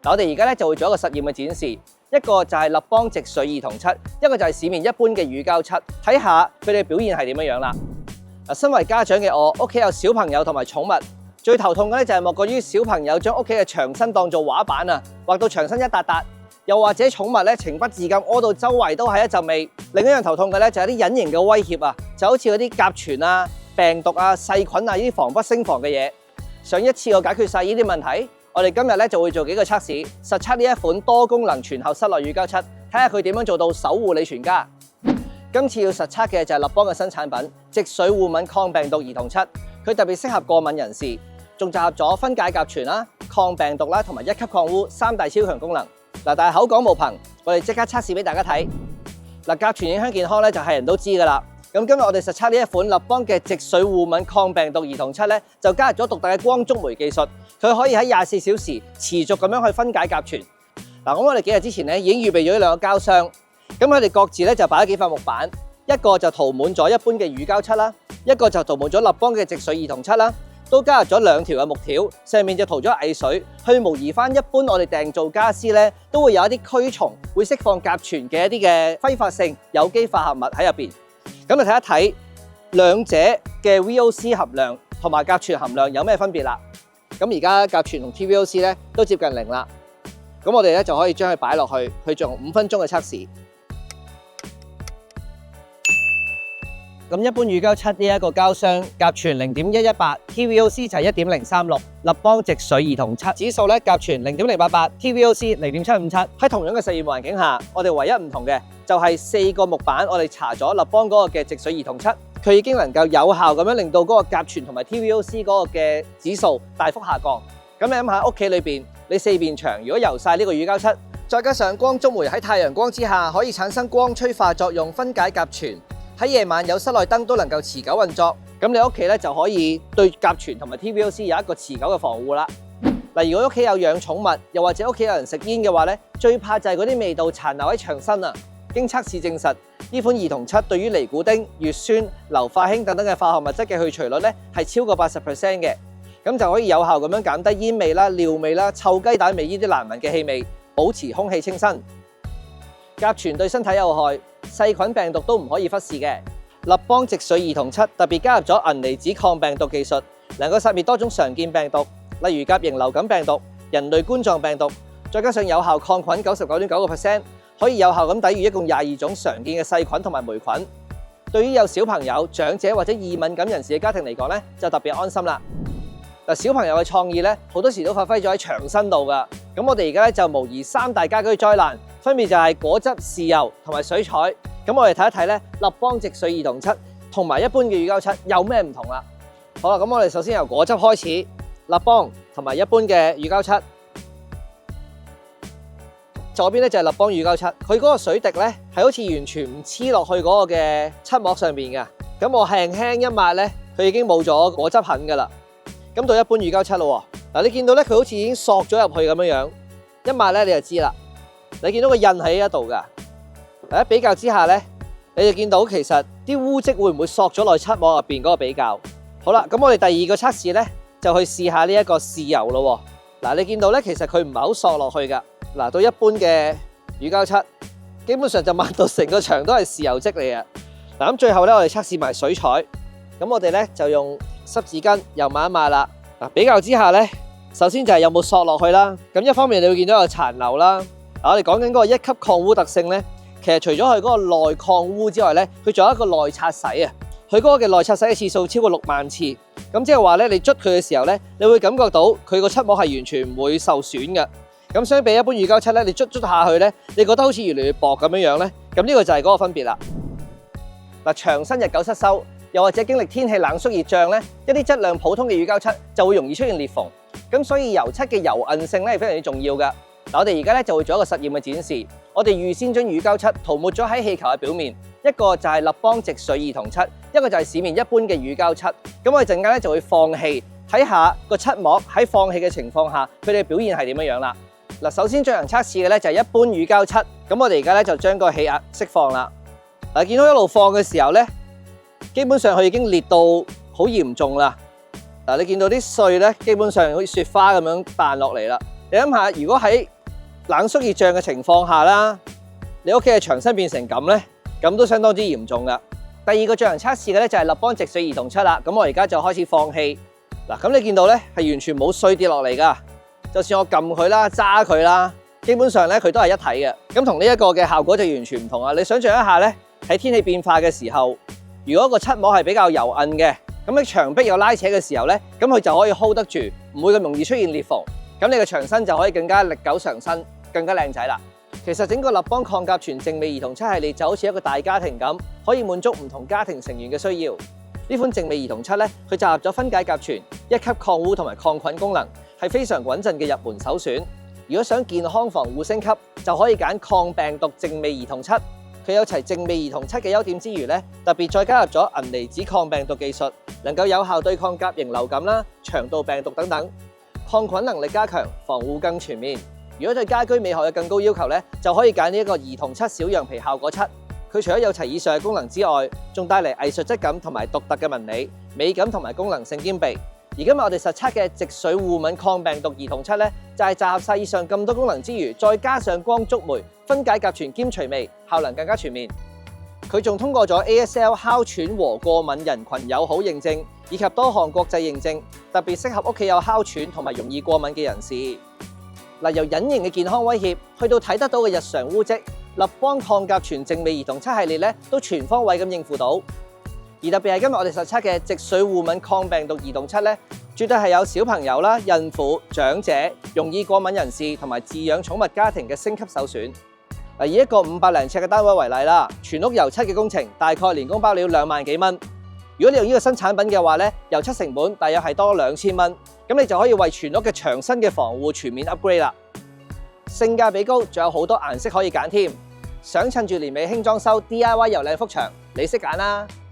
我哋而家咧就會做一個實驗嘅展示，一個就係立邦直水兒童漆，一個就係市面一般嘅乳膠漆，睇下佢哋表現係點樣樣啦。身為家長嘅我，屋企有小朋友同埋寵物，最頭痛嘅咧就係莫過於小朋友將屋企嘅牆身當做畫板啊，畫到牆身一笪笪，又或者寵物咧情不自禁屙到周圍都係一陣味。另一樣頭痛嘅咧就係啲隱形嘅威脅啊，就好似嗰啲甲醛啊、病毒啊、細菌啊呢啲防不勝防嘅嘢。想一次過解決晒呢啲問題，我哋今日咧就會做幾個測試，實測呢一款多功能全效室內乳膠漆，睇下佢點樣做到守護你全家。今次要實測嘅就係立邦嘅新產品直水護敏抗病毒兒童漆，佢特別適合過敏人士，仲集合咗分解甲醛啦、抗病毒啦同埋一級抗污三大超強功能。嗱，但係口講無憑，我哋即刻測試俾大家睇。嗱，甲醛影響健康咧就係人都知㗎啦。咁今日我哋實測呢一款立邦嘅直水護敏抗病毒兒童漆咧，就加入咗獨特嘅光觸媒技術，佢可以喺24小時持續咁樣去分解甲醛。嗱，咁我哋幾日之前咧已經預備咗兩個膠箱，咁佢哋各自咧就擺咗幾塊木板，一個就塗滿咗一般嘅乳膠漆啦，一個就塗滿咗立邦嘅直水兒童漆啦，都加入咗兩條嘅木條，上面就塗咗偽水，去模擬翻一般我哋訂造家私咧都會有一啲驅蟲會釋放甲醛嘅一啲嘅揮發性有機化合物喺入邊。咁你睇一睇兩者嘅 VOC 含量同埋甲醛含量有咩分別啦？咁而家甲醛同 TVOC 咧都接近0啦。咁我哋咧就可以將佢擺落去進行5分鐘嘅測試。咁一般乳膠漆呢一個膠箱，甲醛0.118，TVOC 就係1.036，立邦直水兒童漆指數咧甲醛0.088，TVOC 0.757。喺同樣嘅實驗環境下，我哋唯一唔同嘅就係4個木板，我哋搽咗立邦嗰個嘅直水兒童漆，佢已經能夠有效咁樣令到嗰個甲醛同埋 TVOC 嗰個嘅指數大幅下降。咁你諗下屋企裏邊，你4邊牆如果油晒呢個乳膠漆，再加上光觸媒喺太陽光之下可以產生光催化作用，分解甲醛。喺夜晚有室內燈都能夠持久運作，咁你屋企咧就可以對甲醛同埋 TVOC 有一個持久嘅防護啦。嗱，如果屋企有養寵物，又或者屋企有人食煙嘅話咧，最怕就係嗰啲味道殘留喺牆身啊。經測試證實，呢款兒童漆對於尼古丁、乙酸、硫化氫等等嘅化學物質嘅去除率咧係超過80% 嘅，咁就可以有效咁樣減低煙味啦、尿味啦、臭雞蛋味呢啲難聞嘅氣味，保持空氣清新。甲醛對身體有害，細菌病毒都唔可以忽視嘅。立邦直水兒童漆特別加入咗銀離子抗病毒技術，能夠殺滅多種常見病毒，例如甲型流感病毒、人類冠狀病毒，再加上有效抗菌99.9%，可以有效咁抵禦一共22種常見嘅細菌同埋霉菌。對於有小朋友、長者或者易敏感人士嘅家庭嚟講咧，就特別安心啦。嗱，小朋友嘅創意咧，好多時都發揮咗喺牆身度噶。咁我哋而家咧就模擬3大家居災難，分別就係果汁、豉油同埋水彩。咁我哋睇一睇咧，立邦直水兒童漆同埋一般嘅乳膠漆有咩唔同啦？好啦，咁我哋首先由果汁開始，立邦同埋一般嘅乳膠漆。左邊咧就係立邦乳膠漆，佢嗰個水滴咧係好似完全唔黐落去嗰個嘅漆膜上面嘅。咁我輕輕一抹咧，佢已經冇咗果汁痕噶啦。咁到一般乳膠漆咯喎，嗱，你見到咧佢好似已經索咗入去咁樣樣，一抹咧你就知啦。你見到個印喺呢度噶，喺比較之下咧，你就見到其實啲污漬會唔會索咗落漆膜入邊嗰個比較。好啦，咁我哋第二個測試咧就去試下呢一個豉油咯喎。嗱，你見到咧其實佢唔係好索落去噶。嗱，到一般嘅乳膠漆，基本上就抹到成個牆都係豉油漬嚟嘅。嗱，咁最後咧我哋測試埋水彩，咁我哋咧就用濕紙巾又抹一抹啦。嗱，比較之下咧，首先就係有冇索落去啦。咁一方面你會見到有殘留啦。嗱，我哋講緊嗰個1級抗污特性咧，其實除咗佢嗰個內抗污之外咧，佢仲有一個內擦洗啊。佢嗰個嘅內擦洗嘅次數超過6萬次。咁即係話咧，你捽佢嘅時候咧，你會感覺到佢個漆膜係完全唔會受損嘅。咁相比一般乳膠漆咧，你捽下去咧，你覺得好似越嚟越薄咁樣樣咧。咁呢個就係嗰個分別啦。嗱，牆身日久失修，又或者經歷天氣冷縮熱脹咧，一啲質量普通嘅乳膠漆就會容易出現裂縫。咁所以油漆嘅油韌性咧係非常之重要噶。嗱，我哋而家咧就會做一個實驗嘅展示。我哋預先將乳膠漆塗抹咗喺氣球嘅表面，一個就係立邦直水兒童漆，一個就係市面一般嘅乳膠漆。咁我哋陣間咧就會放氣，睇下個漆膜喺放氣嘅情況下，佢哋嘅表現係點樣樣啦。嗱，首先進行測試嘅咧就係一般乳膠漆。咁我哋而家咧就將個氣壓釋放啦。嗱，見到一路放嘅時候咧，基本上佢已經裂到好嚴重啦。嗱，你見到啲碎咧，基本上好似雪花咁樣彈落嚟啦。你諗下，如果喺冷縮熱脹嘅情況下啦，你屋企嘅牆身變成咁咧，咁都相當之嚴重噶。第二個進行測試嘅咧就係立邦直水兒童漆啦。咁我而家就開始放氣嗱，咁你見到咧係完全冇碎跌落嚟噶，就算我撳佢啦、揸佢啦，基本上咧佢都係一體嘅。咁同呢一個嘅效果就完全唔同啊！你想象一下咧，喺天氣變化嘅時候，如果個漆膜係比較油韌嘅，咁喺牆壁有拉扯嘅時候咧，咁佢就可以 hold 得住，唔會咁容易出現裂縫。咁你嘅牆身就可以更加歷久常新，更加靚仔啦。其實整個立邦抗甲醛靜美兒童漆系列就好似一個大家庭咁，可以滿足唔同家庭成員嘅需要。呢款靜美兒童漆咧，佢集合咗分解甲醛、一級抗污同埋抗菌功能，係非常穩陣嘅入門首選。如果想健康防護升級，就可以揀抗病毒靜美兒童漆。佢有齊靜美兒童漆嘅優點之餘咧，特別再加入咗銀離子抗病毒技術，能夠有效對抗甲型流感啦、腸道病毒等等，抗菌能力加強，防護更全面。如果對家居美學有更高要求咧，就可以揀呢一個兒童漆小羊皮效果漆。佢除咗有齊以上嘅功能之外，仲帶嚟藝術質感同埋獨特嘅紋理、美感同埋功能性兼備。而今日我哋實測嘅直水護敏抗病毒兒童漆咧，就係集合晒以上咁多功能之餘，再加上光觸媒、分解甲醛兼除味，效能更加全面。佢仲通過咗 ASL 哮喘和過敏人群友好認證，以及多項國際認證，特別適合屋企有哮喘同埋容易過敏嘅人士。嗱，由隱形嘅健康威脅去到睇得到嘅日常污漬，立邦抗甲醛靜美兒童漆系列咧都全方位咁應付到。而特別係今日我哋實測嘅直水護敏抗病毒兒童漆咧，絕對係有小朋友啦、孕婦、長者、容易過敏人士同埋飼養寵物家庭嘅升級首選。以一個500零尺嘅單位為例啦，全屋油漆嘅工程大概年工包料2萬幾蚊。如果你用呢個新產品嘅話咧，油漆成本大約係多2000蚊，咁你就可以為全屋嘅牆身嘅防護全面 upgrade 啦。性價比高，仲有好多顏色可以揀添。想趁住年尾輕裝修 DIY 油靚幅牆，你識揀啦〜